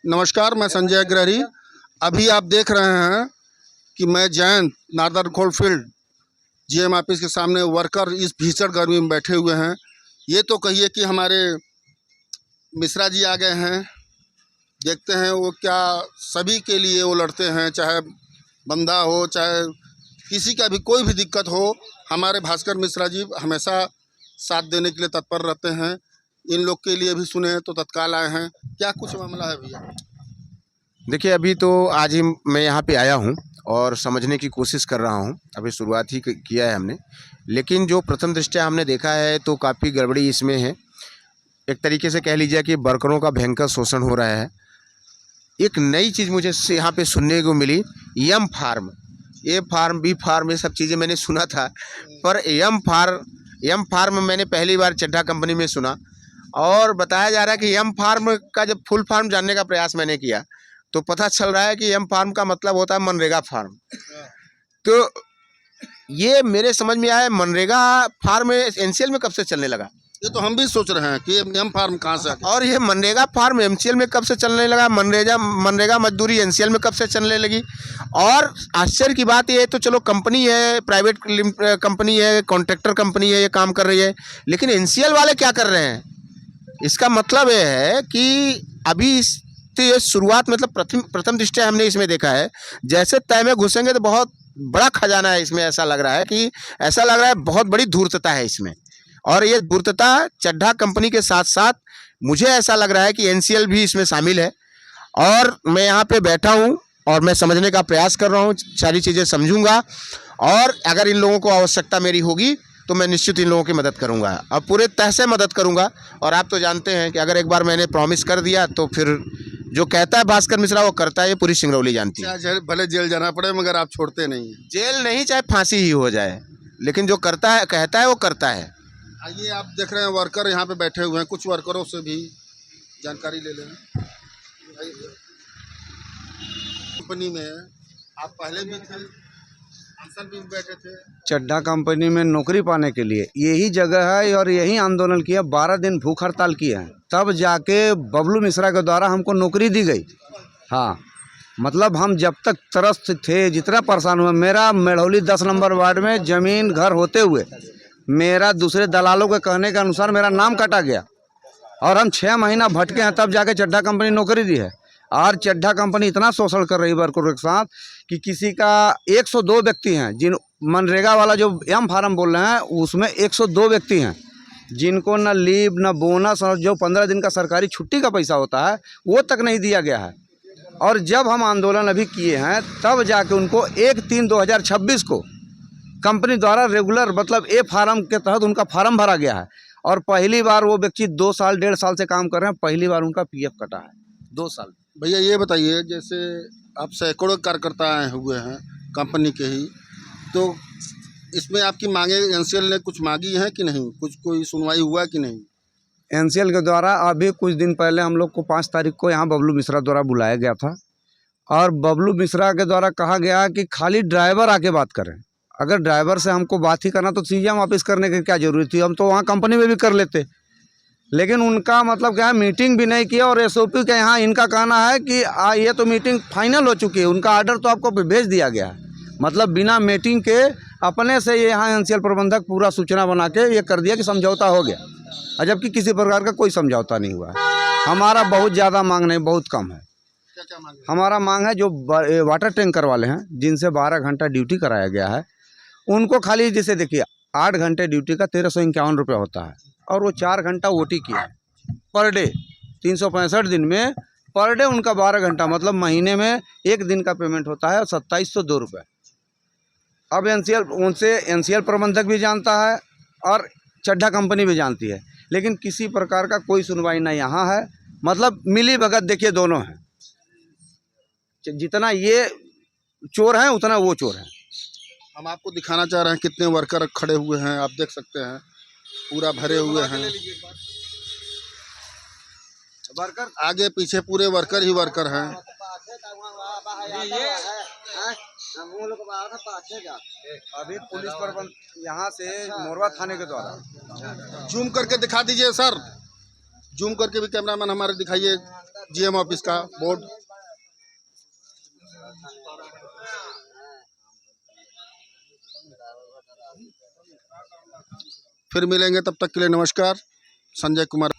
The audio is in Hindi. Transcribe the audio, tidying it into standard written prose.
नमस्कार, मैं संजय अग्रहरी। अभी आप देख रहे हैं कि मैं Jain northern coalfield GM office के सामने वर्कर इस भीषण गर्मी में बैठे हुए हैं। ये तो कहिए कि हमारे मिश्रा जी आ गए हैं। देखते हैं वो क्या सभी के लिए वो लड़ते हैं, चाहे बंदा हो चाहे किसी का भी कोई भी दिक्कत हो। हमारे भास्कर मिश्रा जी हमेशा साथ देने के लिए तत्पर रहते हैं। इन लोग के लिए भी सुने तो तत्काल आए हैं। क्या कुछ मामला है भैया? देखिए, अभी तो आज ही मैं यहाँ पे आया हूँ और समझने की कोशिश कर रहा हूँ। अभी शुरुआत ही किया है हमने, लेकिन जो प्रथम दृष्टया हमने देखा है तो काफ़ी गड़बड़ी इसमें है। एक तरीके से कह लीजिए कि वर्करों का भयंकर शोषण हो रहा है। एक नई चीज़ मुझे यहाँ पे सुनने को मिली, एम फार्म, ए फार्म, बी फार्म, ये सब चीज़ें मैंने सुना था, पर एम फार्म मैंने पहली बार चड्ढा कंपनी में सुना। और बताया जा रहा है कि एम फार्म का जब फुल फार्म जानने का प्रयास मैंने किया तो पता चल रहा है कि एम फार्म का मतलब होता है मनरेगा फार्म। तो ये मेरे समझ में आया, मनरेगा फार्म एनसीएल में कब से चलने लगा? ये तो हम भी सोच रहे हैं कि एम फार्म कहाँ से और ये मनरेगा फार्म एमसीएल में कब से चलने लगा? मनरेगा मजदूरी एनसीएल में कब से चलने लगी? और आश्चर्य की बात ये है, तो चलो कंपनी है, प्राइवेट कंपनी है, कॉन्ट्रैक्टर कंपनी है, ये काम कर रही है, लेकिन एनसीएल वाले क्या कर रहे हैं? इसका मतलब ये है कि अभी तो ये शुरुआत, मतलब प्रथम दृष्टया हमने इसमें देखा है, जैसे तय में घुसेंगे तो बहुत बड़ा खजाना है इसमें। ऐसा लग रहा है बहुत बड़ी धूर्तता है इसमें। और ये धूर्तता चड्ढा कंपनी के साथ साथ मुझे ऐसा लग रहा है कि एनसीएल भी इसमें शामिल है। और मैं यहाँ पे बैठा हूँ और मैं समझने का प्रयास कर रहा हूँ, सारी चीज़ें समझूंगा, और अगर इन लोगों को आवश्यकता मेरी होगी तो मैं निश्चित इन लोगों की मदद करूंगा, और पूरे तह से मदद करूंगा। और आप तो जानते हैं कि अगर एक बार मैंने प्रॉमिस कर दिया तो फिर जो कहता है भास्कर मिश्रा वो करता है, ये पूरी सिंगरौली जानती है। भले जेल जाना पड़े मगर आप छोड़ते नहीं हैं। जेल नहीं, चाहे फांसी ही हो जाए, लेकिन जो करता है, कहता है, वो करता है। आइए, आप देख रहे हैं वर्कर यहाँ पे बैठे हुए हैं। कुछ वर्करों से भी जानकारी ले लें। कंपनी में आप पहले भी थे, भी बैठे थे। चड्ढा कंपनी में नौकरी पाने के लिए यही जगह है और यही आंदोलन किया। 12 दिन भूख हड़ताल किए हैं, तब जाके बबलू मिश्रा के द्वारा हमको नौकरी दी गई। हाँ, मतलब हम जब तक त्रस्त थे, जितना परेशान हुआ, मेरा मेढ़ौली 10 नंबर वार्ड में ज़मीन घर होते हुए मेरा दूसरे दलालों के कहने के अनुसार मेरा नाम काटा गया और हम 6 महीना भटके हैं, तब जाके चड्ढा कंपनी नौकरी दी है। और चड्ढा कंपनी इतना शोषण कर रही है वर्करों के साथ कि किसी का 102 व्यक्ति हैं, जिन मनरेगा वाला जो एम फार्म बोल रहे हैं उसमें 102 व्यक्ति हैं जिनको न लीव न बोनस और जो 15 दिन का सरकारी छुट्टी का पैसा होता है वो तक नहीं दिया गया है। और जब हम आंदोलन अभी किए हैं तब जाके उनको 1/3/2026 को कंपनी द्वारा रेगुलर, मतलब ए फार्म के तहत उनका फार्म भरा गया है। और पहली बार वो व्यक्ति 2 साल 1.5 साल से काम कर रहे हैं, पहली बार उनका पीएफ कटा है 2 साल। भैया ये बताइए, जैसे आप सैकड़ों कार्यकर्ता आए हुए हैं कंपनी के ही, तो इसमें आपकी मांगे एनसीएल ने कुछ मांगी है कि नहीं? कोई सुनवाई हुआ कि नहीं? एनसीएल के द्वारा अभी कुछ दिन पहले हम लोग को 5 तारीख को यहाँ बबलू मिश्रा द्वारा बुलाया गया था और बबलू मिश्रा के द्वारा कहा गया कि खाली ड्राइवर आके बात करें। अगर ड्राइवर से हमको बात ही करना तो सीएम ऑफिस करने की क्या जरूरत थी, हम तो वहाँ कंपनी में भी कर लेते। लेकिन उनका मतलब क्या है, मीटिंग भी नहीं किया। और एसओपी के यहाँ इनका कहना है कि ये तो मीटिंग फाइनल हो चुकी है, उनका आर्डर तो आपको भेज दिया गया है। मतलब बिना मीटिंग के अपने से ये यहाँ एनसीएल प्रबंधक पूरा सूचना बना के ये कर दिया कि समझौता हो गया, और जबकि किसी प्रकार का कोई समझौता नहीं हुआ है। हमारा बहुत ज़्यादा मांग नहीं, बहुत कम है। क्या मांग है? हमारा मांग है जो वाटर टैंकर वाले हैं जिनसे 12 घंटा ड्यूटी कराया गया है, उनको खाली, जैसे देखिए 8 घंटे ड्यूटी का 1351 रुपये होता है और वो 4 घंटा ओटी किया है पर डे। 365 दिन में पर डे उनका 12 घंटा, मतलब महीने में 1 दिन का पेमेंट होता है 2702 रुपये। अब एनसीएल प्रबंधक भी जानता है और चड्ढा कंपनी भी जानती है, लेकिन किसी प्रकार का कोई सुनवाई ना यहाँ है। मतलब मिली भगत देखिए दोनों हैं, जितना ये चोर हैं उतना वो चोर हैं। हम आपको दिखाना चाह रहे हैं कितने वर्कर खड़े हुए हैं। आप देख सकते हैं पूरा भरे हुए हैं, वर्कर आगे पीछे पूरे वर्कर ही वर्कर हैं। अभी पुलिस प्रबंधन यहाँ से मोरवा थाने के द्वारा जूम करके दिखा दीजिए सर, जूम करके भी कैमरामैन हमारे दिखाइए जीएम ऑफिस का बोर्ड। फिर मिलेंगे, तब तक के लिए नमस्कार। संजय कुमार।